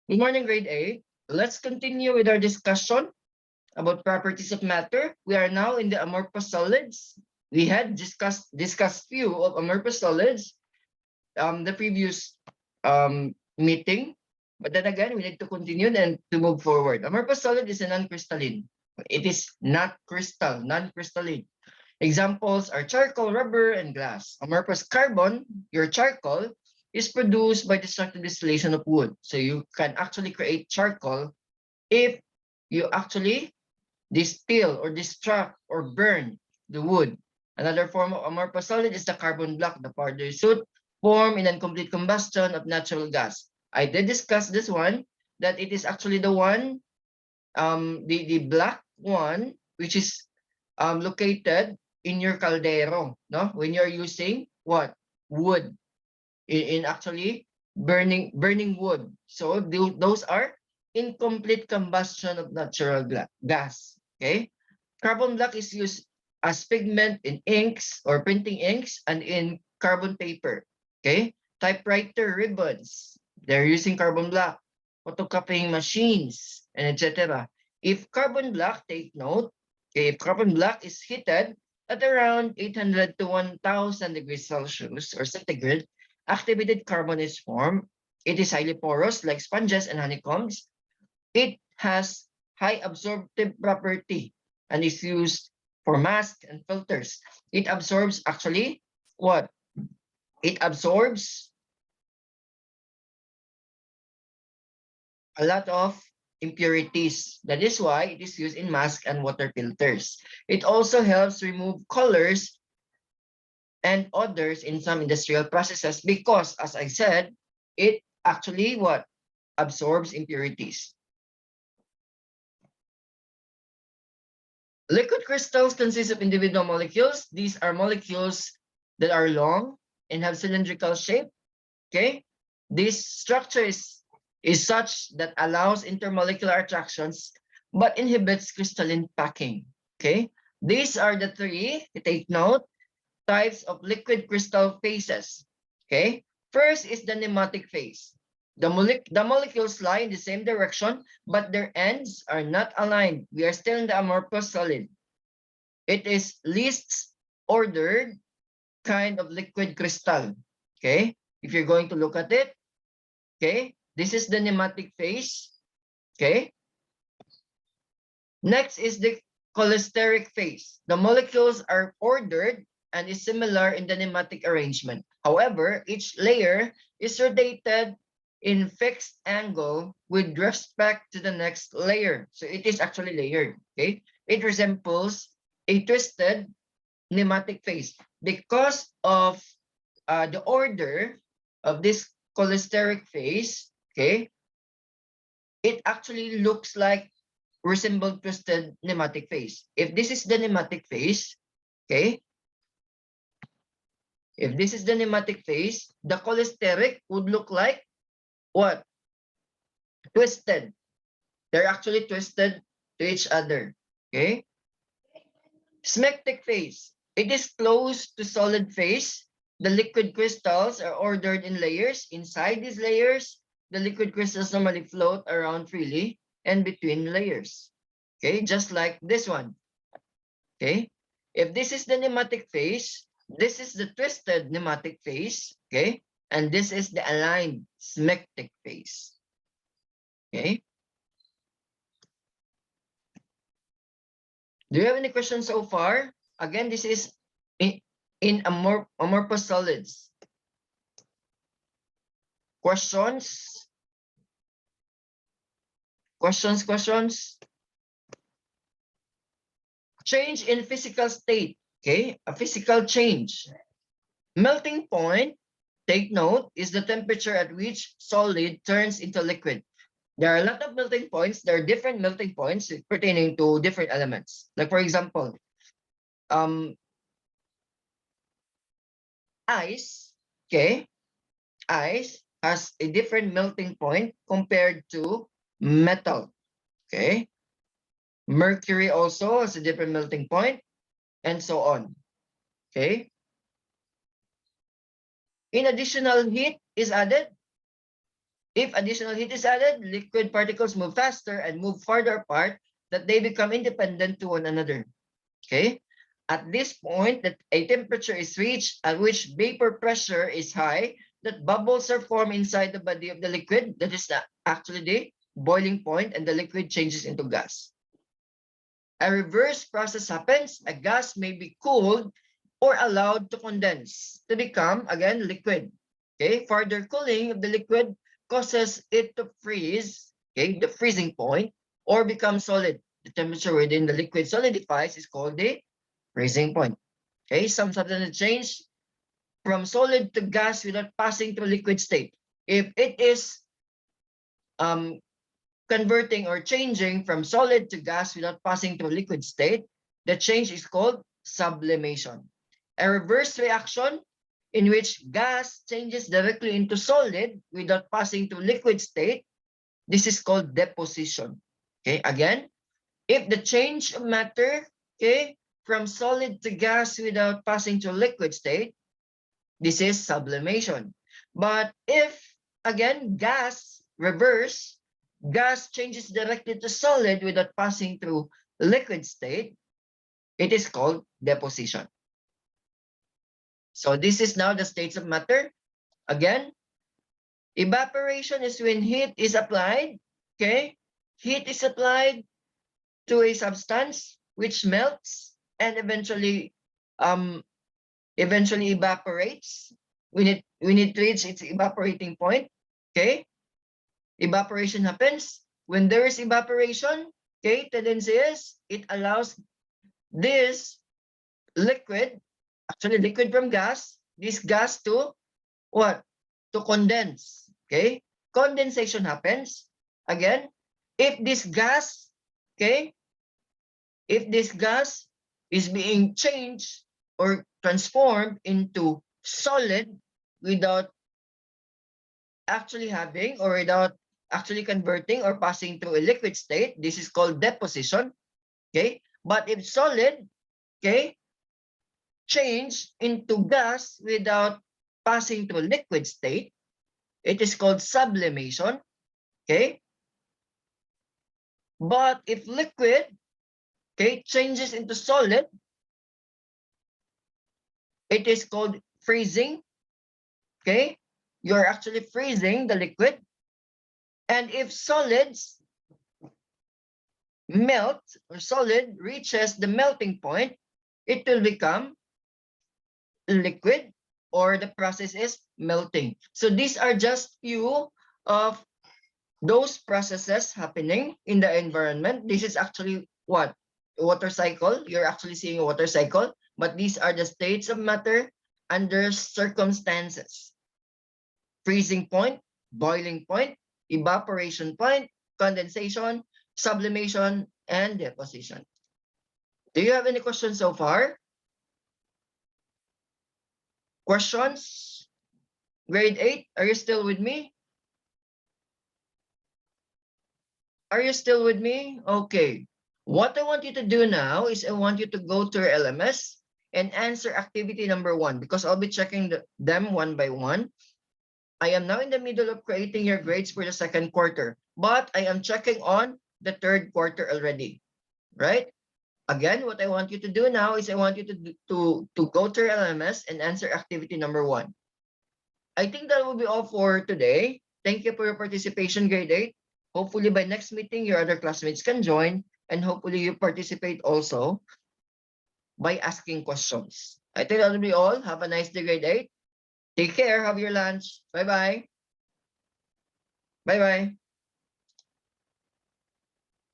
Good morning, grade 8. Let's continue with our discussion about properties of matter. We are now in the amorphous solids. We had discussed few of amorphous solids the previous meeting, but then again we need to continue and to move forward. Amorphous solid is a non-crystalline. It is not crystal, non-crystalline. Examples are charcoal, rubber, and glass. Amorphous carbon, your charcoal, is produced by destructive distillation of wood. So you can actually create charcoal if you actually distill or destruct or burn the wood. Another form of amorphous solid is the carbon black, the powder soot formed in incomplete combustion of natural gas. I did discuss this one, that it is actually the one, the black one, which is located in your caldero, no? When you're using what? Wood, in actually burning wood. So those are incomplete combustion of natural gas. Okay, carbon black is used as pigment in inks or printing inks and in carbon paper. Okay, typewriter ribbons, they're using carbon black. Photocopying machines and etc. If carbon black, take note, okay, if carbon black is heated at around 800 to 1000 degrees Celsius or centigrade, activated carbon is formed. It is highly porous like sponges and honeycombs. It has high absorptive property and is used for masks and filters. It absorbs actually what? It absorbs a lot of impurities. That is why it is used in mask and water filters. It also helps remove colors and odors in some industrial processes because, as I said, it actually what? Absorbs impurities. Liquid crystals consist of individual molecules. These are molecules that are long and have cylindrical shape. Okay, this structure is such that allows intermolecular attractions but inhibits crystalline packing. Okay, these are the three, take note, types of liquid crystal phases. Okay, first is the pneumatic phase. The molecules lie in the same direction, but their ends are not aligned. We are still in the amorphous solid. It is least ordered kind of liquid crystal. Okay, if you're going to look at it, okay, this is the pneumatic phase. Okay, next is the cholesteric phase. The molecules are ordered and is similar in the pneumatic arrangement. However, each layer is rotated in fixed angle with respect to the next layer. So it is actually layered. Okay, it resembles a twisted pneumatic phase because of the order of this cholesteric phase. Okay, it actually looks like resemble twisted pneumatic phase. If this is the pneumatic phase, okay, if this is the pneumatic phase, the cholesteric would look like what? Twisted. They're actually twisted to each other. Okay. Smectic phase. It is close to solid phase. The liquid crystals are ordered in layers. Inside these layers, the liquid crystals normally float around freely and between layers. Okay, just like this one. Okay. If this is the pneumatic phase, this is the twisted pneumatic phase. Okay. And this is the aligned smectic phase. Okay. Do you have any questions so far? Again, this is in amorphous solids. Questions? Questions? Change in physical state. Okay, a physical change. Melting point, take note, is the temperature at which solid turns into liquid. There are a lot of melting points. There are different melting points pertaining to different elements. Like for example, ice, okay, ice has a different melting point compared to metal, okay. Mercury also has a different melting point, and so on, okay. In additional heat is added, If additional heat is added, liquid particles move faster and move farther apart that they become independent to one another. Okay? At this point, that a temperature is reached at which vapor pressure is high, that bubbles are formed inside the body of the liquid. That is actually the boiling point, and the liquid changes into gas. A reverse process happens. A gas may be cooled or allowed to condense to become, again, liquid. Okay, further cooling of the liquid causes it to freeze, okay, the freezing point, or become solid. The temperature within the liquid solidifies is called the freezing point. Okay, some substances change from solid to gas without passing to liquid state. If it is converting or changing from solid to gas without passing to liquid state, the change is called sublimation. A reverse reaction in which gas changes directly into solid without passing to liquid state, this is called deposition. Okay, again, if the change of matter, okay, from solid to gas without passing to liquid state, this is sublimation. But if, again, gas changes directly to solid without passing through liquid state, it is called deposition. So this is now the states of matter. Again, evaporation is when heat is applied. Okay, heat is applied to a substance which melts and eventually evaporates when it reaches its evaporating point. Okay, evaporation happens when there is evaporation. Okay, tendency is it allows this liquid, actually liquid from gas, this gas to what? To condense. Okay, condensation happens. Again, if this gas, okay, if this gas is being changed or transformed into solid without actually having or without actually converting or passing through a liquid state, this is called deposition. Okay, but if solid, okay, change into gas without passing to a liquid state, it is called sublimation. Okay, but if liquid, okay, changes into solid, it is called freezing. Okay, you're actually freezing the liquid. And if solids melt or solid reaches the melting point, it will become liquid, or the process is melting. So these are just few of those processes happening in the environment. This is actually what? A water cycle. You're actually seeing a water cycle, but these are the states of matter under circumstances. Freezing point, boiling point, evaporation point, condensation, sublimation, and deposition. Do you have any questions so far? Questions? Grade 8, are you still with me? Are you still with me? Okay. What I want you to do now is I want you to go to your LMS and answer activity number 1, because I'll be checking them one by one. I am now in the middle of creating your grades for the second quarter, but I am checking on the third quarter already, right? Again, what I want you to do now is I want you to go to your LMS and answer activity number 1. I think that will be all for today. Thank you for your participation, grade 8. Hopefully by next meeting, your other classmates can join, and hopefully you participate also by asking questions. I think that will be all. Have a nice day, grade 8. Take care. Have your lunch. Bye-bye. Bye-bye.